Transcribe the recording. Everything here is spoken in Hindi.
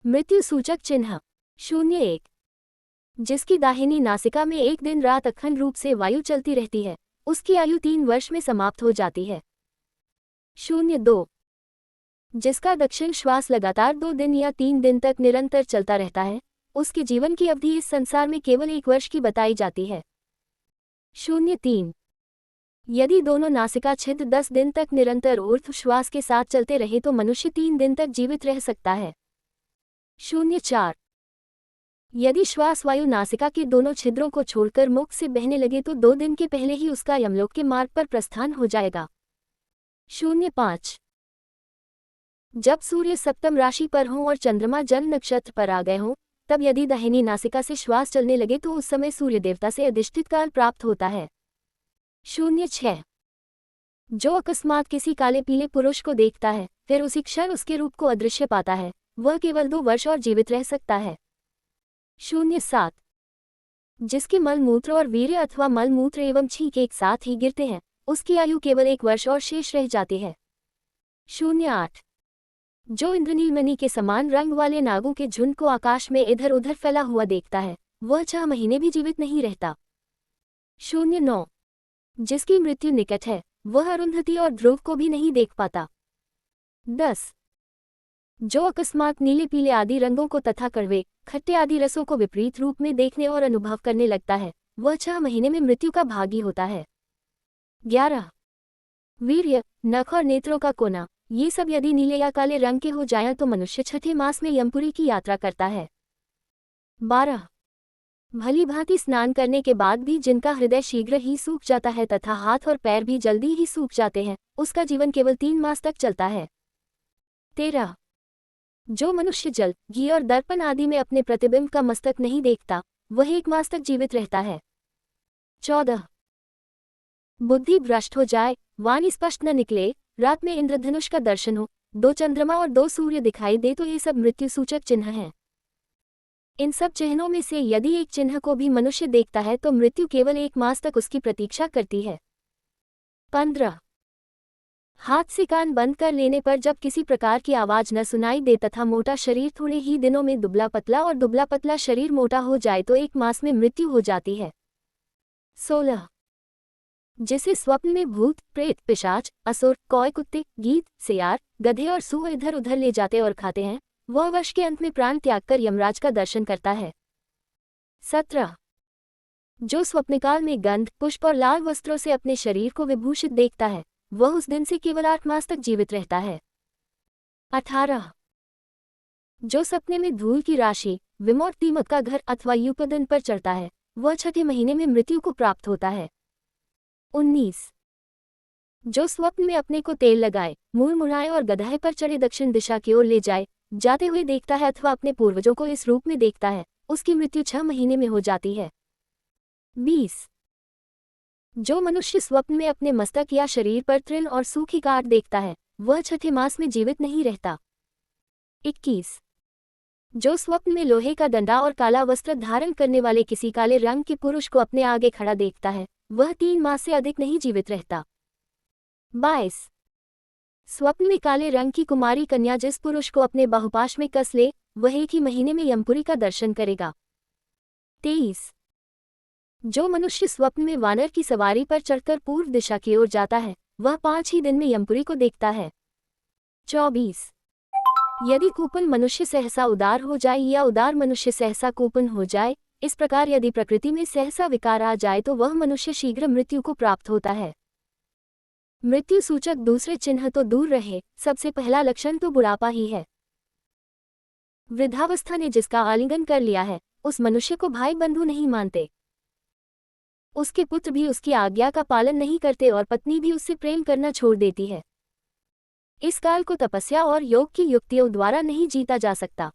मृत्यु सूचक चिन्ह 01। जिसकी दाहिनी नासिका में एक दिन रात अखंड रूप से वायु चलती रहती है, उसकी आयु 3 वर्ष में समाप्त हो जाती है। 02। जिसका दक्षिण श्वास लगातार 2 दिन या 3 दिन तक निरंतर चलता रहता है, उसके जीवन की अवधि इस संसार में केवल 1 वर्ष की बताई जाती है। 03। यदि दोनों नासिका छिद्र 10 दिन तक निरंतर ऊर्ध्व श्वास के साथ चलते रहे तो मनुष्य 3 दिन तक जीवित रह सकता है। 04। यदि श्वास वायु नासिका के दोनों छिद्रों को छोड़कर मुख से बहने लगे तो 2 दिन के पहले ही उसका यमलोक के मार्ग पर प्रस्थान हो जाएगा। 05। जब सूर्य सप्तम राशि पर हो और चंद्रमा जल नक्षत्र पर आ गए हों, तब यदि दाहिनी नासिका से श्वास चलने लगे तो उस समय सूर्य देवता से अधिष्ठित काल प्राप्त होता है। 06। जो अकस्मात किसी काले पीले पुरुष को देखता है, फिर उसी क्षण उसके रूप को अदृश्य पाता है, वह केवल 2 वर्ष और जीवित रह सकता है। 07। जिसके मलमूत्र और वीर्य अथवा मलमूत्र एवं छींक एक साथ ही गिरते हैं, उसकी आयु केवल 1 वर्ष और शेष रह जाती है। 08। जो इंद्रनीलमणि के समान रंग वाले नागों के झुंड को आकाश में इधर उधर फैला हुआ देखता है, वह 6 महीने भी जीवित नहीं रहता। 09। जिसकी मृत्यु निकट है, वह अरुंधति और ध्रुव को भी नहीं देख पाता। 10। जो अकस्मात नीले पीले आदि रंगों को तथा कड़वे खट्टे आदि रसों को विपरीत रूप में देखने और अनुभव करने लगता है, वह 6 महीने में मृत्यु का भागी होता है। 11। वीर्य, नख और नेत्रों का कोना, ये सब यदि नीले या काले रंग के हो जाएं तो मनुष्य 6ठे मास में यमपुरी की यात्रा करता है। 12। भली भांति स्नान करने के बाद भी जिनका हृदय शीघ्र ही सूख जाता है तथा हाथ और पैर भी जल्दी ही सूख जाते हैं, उसका जीवन केवल 3 मास तक चलता है। 13। जो मनुष्य जल, घी और दर्पण आदि में अपने प्रतिबिंब का मस्तक नहीं देखता, वह 1 मास तक जीवित रहता है। 14। बुद्धि भ्रष्ट हो जाए, वाणी स्पष्ट न निकले, रात में इंद्रधनुष का दर्शन हो, 2 चंद्रमा और 2 सूर्य दिखाई दे तो ये सब मृत्यु सूचक चिन्ह हैं। इन सब चिन्हों में से यदि एक चिन्ह को भी मनुष्य देखता है तो मृत्यु केवल 1 मास तक उसकी प्रतीक्षा करती है। 15। हाथ से कान बंद कर लेने पर जब किसी प्रकार की आवाज न सुनाई दे तथा मोटा शरीर थोड़े ही दिनों में दुबला पतला और दुबला पतला शरीर मोटा हो जाए तो 1 मास में मृत्यु हो जाती है। 16। जिसे स्वप्न में भूत, प्रेत, पिशाच, असुर, कौए, कुत्ते, गीद, सियार, गधे और सूअर इधर उधर ले जाते और खाते हैं, वह वर्ष के अंत में प्राण त्याग कर यमराज का दर्शन करता है। 17। जो स्वप्नकाल में गंध, पुष्प और लाल वस्त्रों से अपने शरीर को विभूषित देखता है, वह उस दिन से केवल 8 मास तक जीवित रहता है। 18। जो सपने में धूल की राशि, विमोट दीमक का घर अथवा युपदन पर चढ़ता है, वह 6ठे महीने में मृत्यु को प्राप्त होता है। 19। जो स्वप्न में अपने को तेल लगाए, मुड़मुड़ाए और गधाए पर चढ़े दक्षिण दिशा की ओर ले जाते हुए देखता है अथवा अपने पूर्वजों को इस रूप में देखता है, उसकी मृत्यु 6 महीने में हो जाती है। 20। जो मनुष्य स्वप्न में अपने मस्तक या शरीर पर तृण और सूखी काट देखता है, वह 6ठे मास में जीवित नहीं रहता। 21। जो स्वप्न में लोहे का डंडा और काला वस्त्र धारण करने वाले किसी काले रंग के पुरुष को अपने आगे खड़ा देखता है, वह 3 मास से अधिक नहीं जीवित रहता। 22। स्वप्न में काले रंग की कुमारी कन्या जिस पुरुष को अपने बाहुपाश में कस ले, वह 1 ही महीने में यमपुरी का दर्शन करेगा। 23। जो मनुष्य स्वप्न में वानर की सवारी पर चढ़कर पूर्व दिशा की ओर जाता है, वह 5 ही दिन में यमपुरी को देखता है। 24। यदि कूपन मनुष्य सहसा उदार हो जाए या उदार मनुष्य सहसा कूपन हो जाए, इस प्रकार यदि प्रकृति में सहसा विकार आ जाए तो वह मनुष्य शीघ्र मृत्यु को प्राप्त होता है। मृत्यु सूचक दूसरे चिन्ह तो दूर रहे, सबसे पहला लक्षण तो बुढ़ापा ही है। वृद्धावस्था ने जिसका आलिंगन कर लिया है, उस मनुष्य को भाई बंधु नहीं मानते। उसके पुत्र भी उसकी आज्ञा का पालन नहीं करते और पत्नी भी उससे प्रेम करना छोड़ देती है। इस काल को तपस्या और योग की युक्तियों द्वारा नहीं जीता जा सकता।